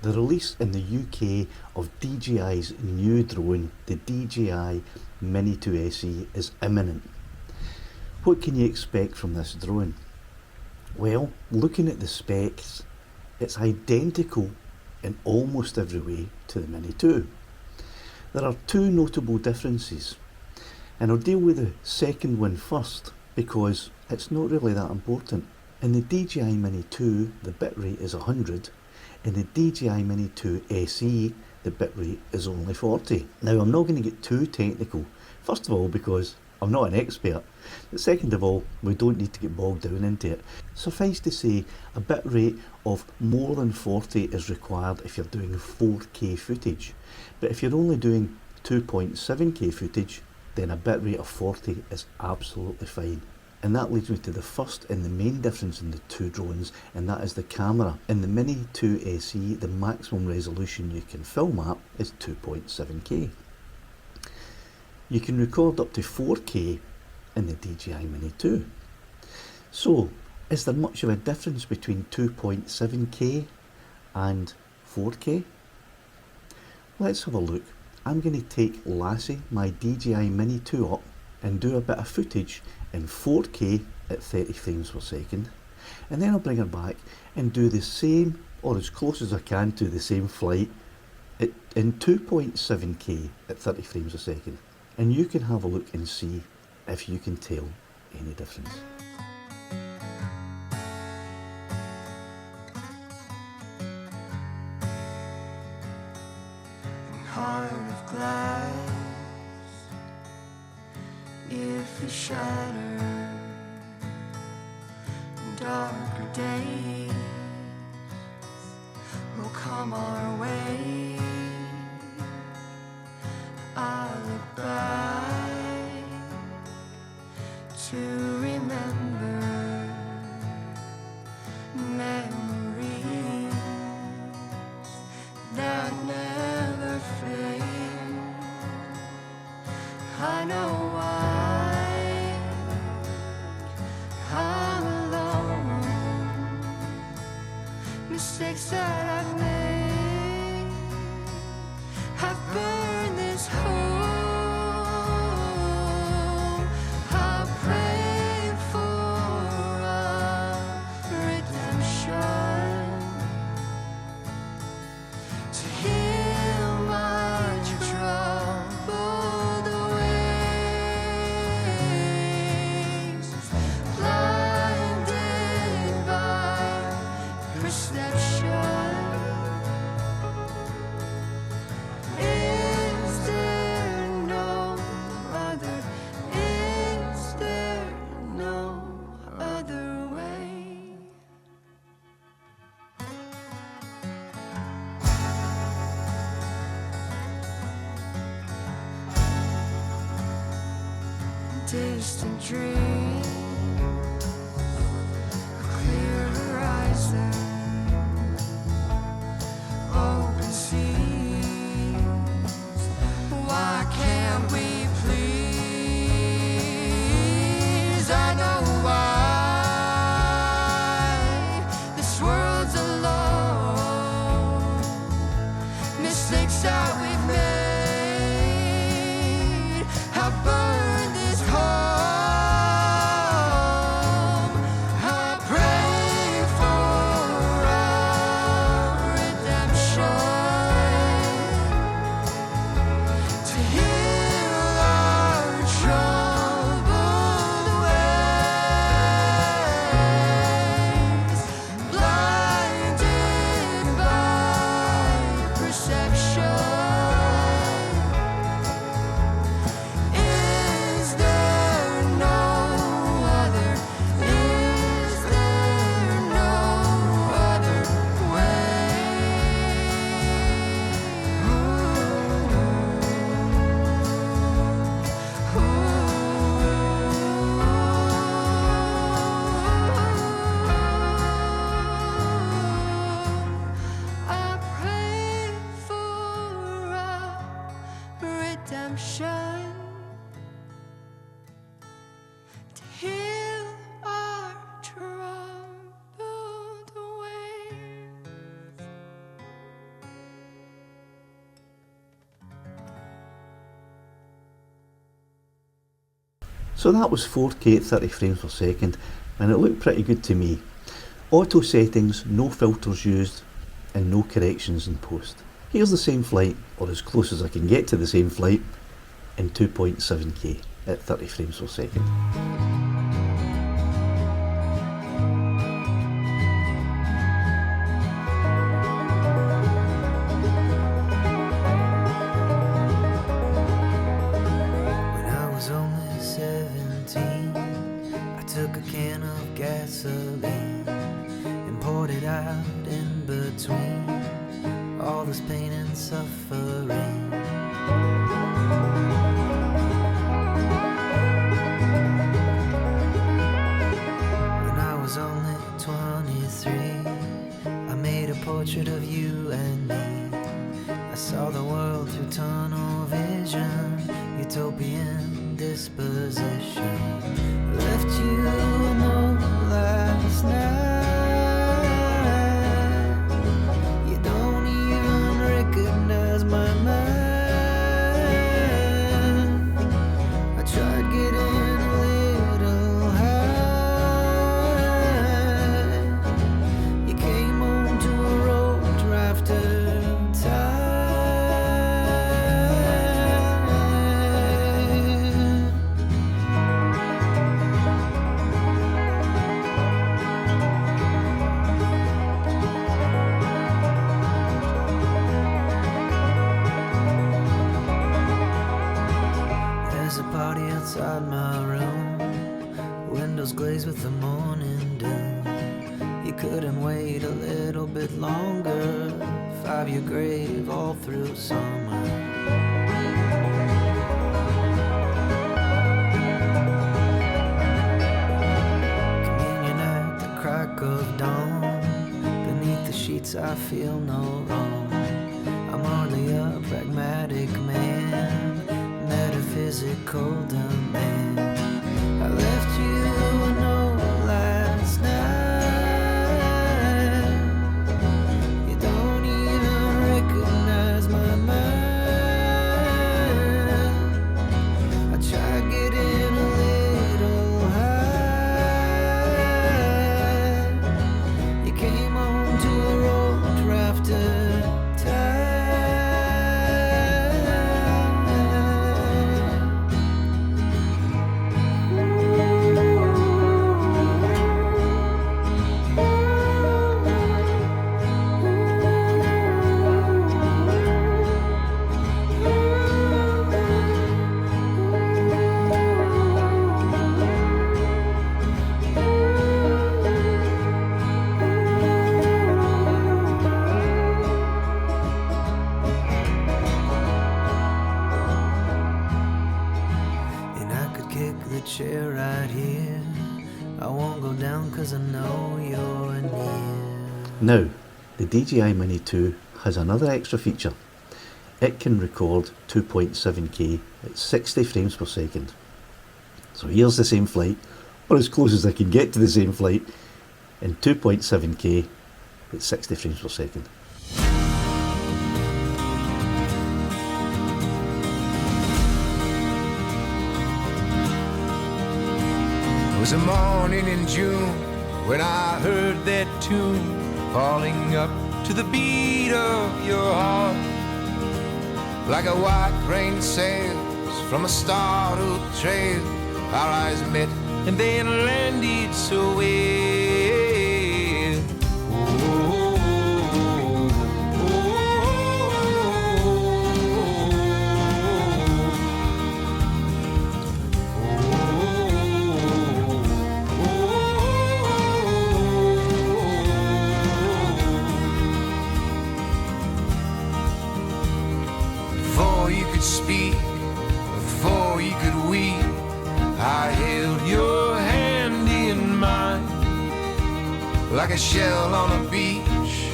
The release in the UK of DJI's new drone, the DJI Mini 2 SE, is imminent. What can you expect from this drone? Well, looking at the specs, it's identical in almost every way to the Mini 2. There are two notable differences, and I'll deal with the second one first because it's not really that important. In the DJI Mini 2, the bitrate is 100. In the DJI Mini 2 SE, the bitrate is only 40. Now, I'm not going to get too technical, first of all because I'm not an expert, but second of all, we don't need to get bogged down into it. Suffice to say, a bitrate of more than 40 is required if you're doing 4K footage, but if you're only doing 2.7K footage, then a bitrate of 40 is absolutely fine. And that leads me to the first and the main difference in the two drones, and that is the camera. In the Mini 2 SE, the maximum resolution you can film at is 2.7K. You can record up to 4K in the DJI Mini 2. So, is there much of a difference between 2.7K and 4K? Let's have a look. I'm going to take Lassie, my DJI Mini 2 up and do a bit of footage in 4K at 30 frames per second, and then I'll bring her back and do the same, or as close as I can to the same flight in 2.7K at 30 frames a second, and you can have a look and see if you can tell any difference. Heart of glass, if you shatter, darker days will come our way. I look back to remember memories that never fade. I know why I'm alone. Mistakes that I've made have burned this home. I pray for a redemption to heal my troubled ways, blinded by perception. Is there no other? Is there no other way? Distant dreams, clear horizon, open seas. Why can't we please? I know why this world's alone. Mistakes that we've made have burned this home. I pray for a redemption to heal our troubled ways, blinded by perception. Is there no other? Is there no other way? I pray for a redemption to heal our troubled ways. So that was 4K at 30 frames per second, and it looked pretty good to me. Auto settings, no filters used, and no corrections in post. Here's the same flight, or as close as I can get to the same flight, in 2.7K at 30 frames per second. When I was only 17, I took a can of gasoline and poured it out in between all this pain and suffering. When I was only 23, I made a portrait of you and me. I saw the world through tunnel vision, utopian disposition. Left you a note last night. You don't even recognize my mind. I tried getting a little high. You came home to a road rafter tie. There's a party outside my room, windows glazed with the morning dew. You couldn't wait a little bit longer, 5-year grave all through summer. Communion at the crack of dawn, beneath the sheets I feel no wrong. I'm hardly a pragmatic man, metaphysical demand. I left you a note last night. You don't even recognize my mind. I tried getting a little high. You came home to a road rafter tie. And I could kick the chair right here. I won't go down 'cause I know you're near. Now, the DJI Mini 2 has another extra feature. It can record 2.7K at 60 frames per second. So here's the same flight, or as close as I can get to the same flight, in 2.7K at 60 frames per second. It was a morning in June when I heard that tune falling up to the beat of your heart. Like a white rain sails from a startled trail, our eyes met and then landed so well. Before you could speak, before you could weep, I held your hand in mine. Like a shell on a beach,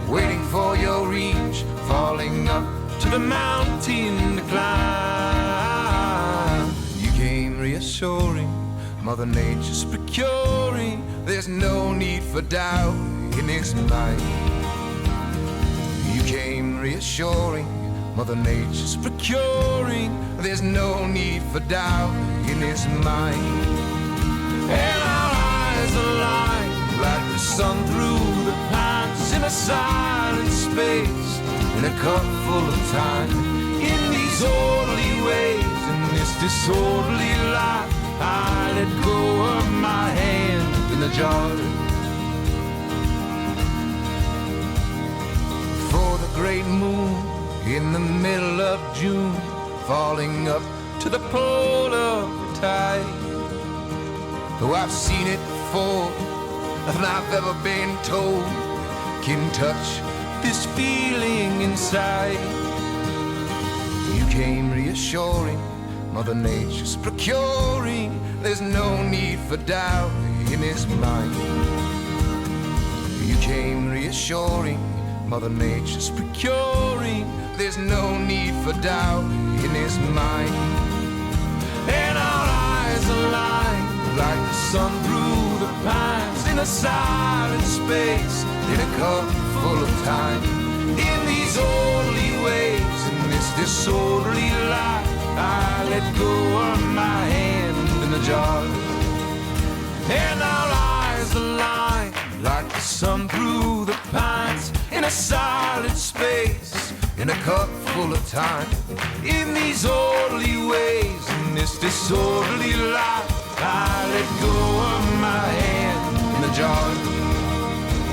waiting for your reach, falling up to the mountain to climb. You came reassuring, Mother Nature's procuring, there's no need for doubt in its might. You came reassuring, Mother Nature's procuring. There's no need for doubt in his mind. And our eyes align like the sun through the pines in a silent space, in a cup full of time. In these orderly ways, in this disorderly life, I let go of my hand in the jar. For the great moon in the middle of June, falling up to the pole of the tide. Though I've seen it before, nothing I've ever been told can touch this feeling inside. You came reassuring, Mother Nature's procuring. There's no need for doubt in his mind. You came reassuring, Mother Nature's procuring. There's no need for doubt in his mind. And our eyes align like the sun through the pines, in a silent space, in a cup full of time. In these orderly ways, in this disorderly life, I let go of my hand in the jar. And our eyes align like the sun through the pines, in a silent space, in a cup full of time. In these orderly ways, in this disorderly life, I let go of my hand in the jar.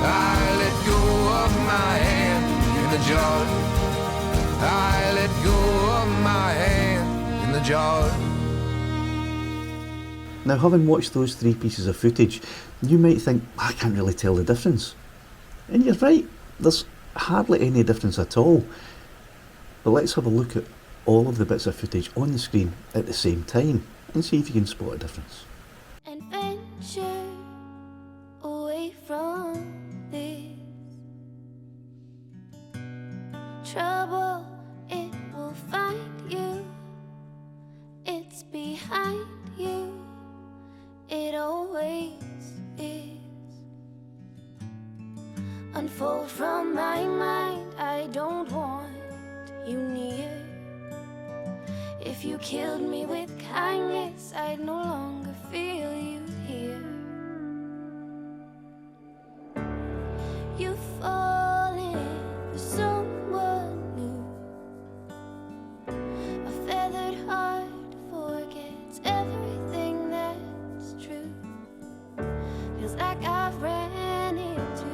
I let go of my hand in the jar. I let go of my hand in the jar. Now, having watched those 3 pieces of footage, you might think, I can't really tell the difference. And you're right, there's hardly any difference at all. But let's have a look at all of the bits of footage on the screen at the same time and see if you can spot a difference. And venture away from this trouble, it will find you. It's behind you. It always is. Unfold from my mind, I don't want you near. If you killed me with kindness, I'd no longer feel you here. You've fallen for someone new. A feathered heart forgets everything that's true. Feels like I've ran into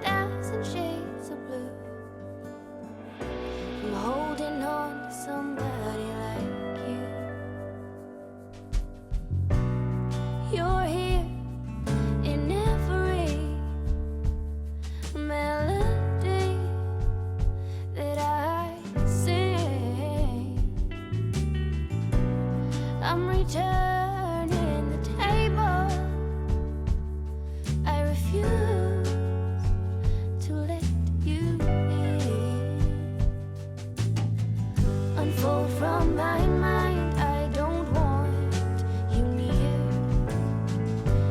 1,000 shades of blue. I'm holding on to somebody like you. You're here in every melody that I sing. I'm returning the table. I refuse to let you in. Unfold from my mind, I don't want you near.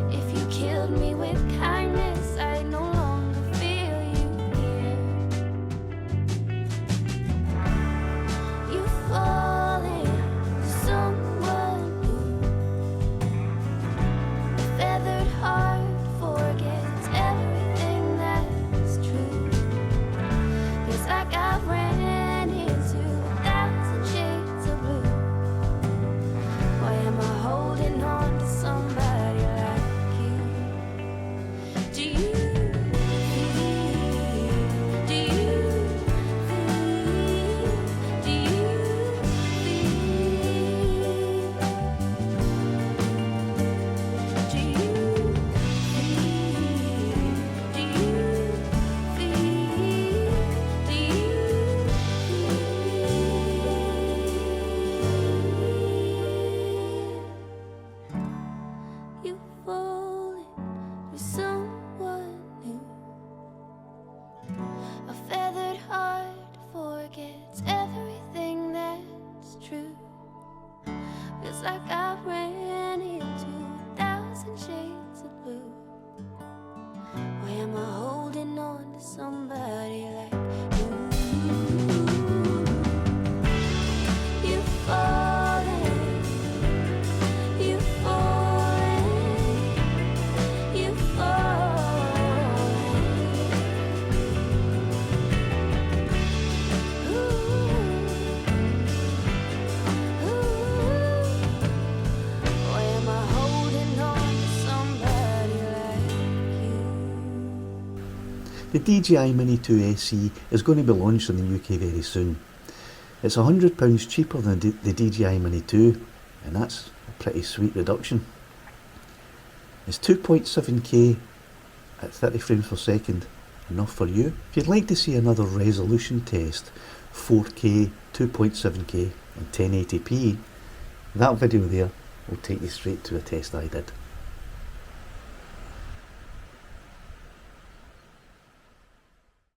If you killed me with kindness, I no longer feel you here. You falling for someone new. A feathered heart forgets everything that's true. Feels like I've ran into 1,000 shades of blue. The DJI Mini 2 SE is going to be launched in the UK very soon. It's £100 cheaper than the DJI Mini 2, and that's a pretty sweet reduction. Is 2.7K at 30 frames per second enough for you? If you'd like to see another resolution test, 4K, 2.7K and 1080p, that video there will take you straight to a test I did.